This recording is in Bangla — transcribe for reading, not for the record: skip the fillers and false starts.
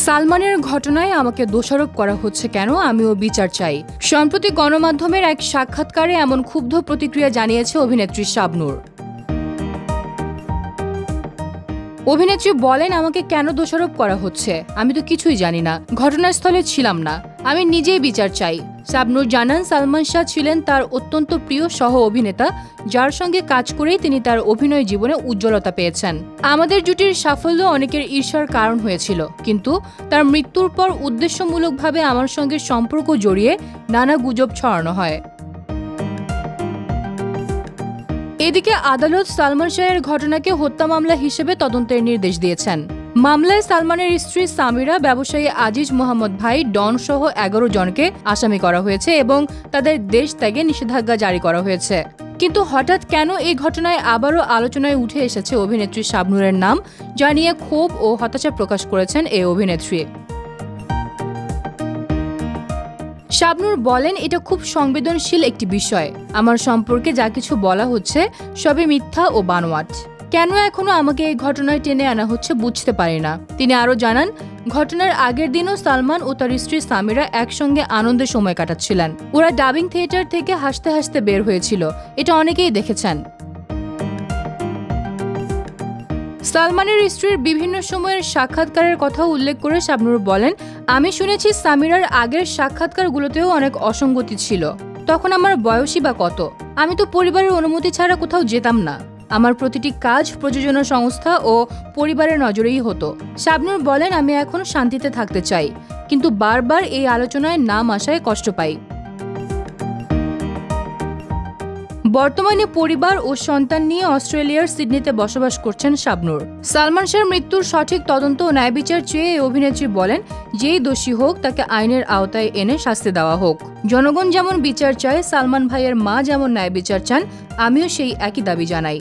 সালমানের ঘটনায় আমাকে দোষারোপ করা হচ্ছে কেন, আমিও বিচার চাই। সম্প্রতি গণমাধ্যমের এক সাক্ষাৎকারে এমন ক্ষুব্ধ প্রতিক্রিয়া জানিয়েছে অভিনেত্রী শাবনূর। অভিনেত্রী বলেন, আমাকে কেন দোষারোপ করা হচ্ছে, আমি তো কিছুই জানি না, ঘটনাস্থলে ছিলাম না, আমি নিজেই বিচার চাই। শাবনূর জানান, সালমান শাহ ছিলেন তার অত্যন্ত প্রিয় সহ অভিনেতা, যার সঙ্গে কাজ করেই তিনি তার অভিনয় জীবনে উজ্জ্বলতা পেয়েছেন। আমাদের জুটির সাফল্য অনেকের ঈর্ষার কারণ হয়েছিল, কিন্তু তার মৃত্যুর পর উদ্দেশ্যমূলকভাবে আমার সঙ্গে সম্পর্ক জড়িয়ে নানা গুজব ছড়ানো হয়। এদিকে আদালত সালমান শাহের ঘটনাকে হত্যা মামলা হিসেবে তদন্তের নির্দেশ দিয়েছেন। মামলায় সালমানের স্ত্রী সামিরা, ব্যবসায়ী আজিজ মোহাম্মদ ভাই, ডন সহ 11 জনকে আসামি করা হয়েছে এবং তাদের দেশ ত্যাগে নিষেধাজ্ঞা জারি করা হয়েছে। কিন্তু হঠাৎ কেন এই ঘটনায় আবারও আলোচনায় উঠে এসেছে অভিনেত্রী শাবনূরের নাম, যা নিয়ে ক্ষোভ ও হতাশা প্রকাশ করেছেন এই অভিনেত্রী। শাবনূর বলেন, এটা খুব সংবেদনশীল একটি বিষয়। আমার সম্পর্কে যা কিছু বলা হচ্ছে সবই মিথ্যা ও বানোয়াট। কেন এখনো আমাকে এই ঘটনায় টেনে আনা হচ্ছে বুঝতে পারি না। তিনি আরও জানান, ঘটনার আগের দিনও সালমান ও তার স্ত্রী সামিরা একসঙ্গে আনন্দে সময় কাটাচ্ছিলেন। ওরা ডাবিং থিয়েটার থেকে হাসতে হাসতে বের হয়েছিল, এটা অনেকেই দেখেছেন। সালমানের স্ত্রীর বিভিন্ন সময়ের সাক্ষাৎকারের কথা উল্লেখ করে শাবনূর বলেন, আমি শুনেছি সামিরার আগের সাক্ষাৎকারগুলোতেও অনেক অসঙ্গতি ছিল। তখন আমার বয়সই বা কত, আমি তো পরিবারের অনুমতি ছাড়া কোথাও যেতাম না। আমার প্রতিটি কাজ প্রযোজনা সংস্থা ও পরিবারের নজরেই হতো। শাবনূর বলেন, আমি এখন শান্তিতে থাকতে চাই, কিন্তু বারবার এই আলোচনায় নাম আসায় কষ্ট পাই। বর্তমানে পরিবার ও সন্তান নিয়ে অস্ট্রেলিয়ার সিডনিতে বসবাস করছেন শাবনূর। সালমান শাহর মৃত্যুর সঠিক তদন্ত ও ন্যায় বিচার চেয়ে এই অভিনেত্রী বলেন, যেই দোষী হোক তাকে আইনের আওতায় এনে শাস্তি দেওয়া হোক। জনগণ যেমন বিচার চায়, সালমান ভাইয়ের মা যেমন ন্যায় বিচার চান, আমিও সেই একই দাবি জানাই।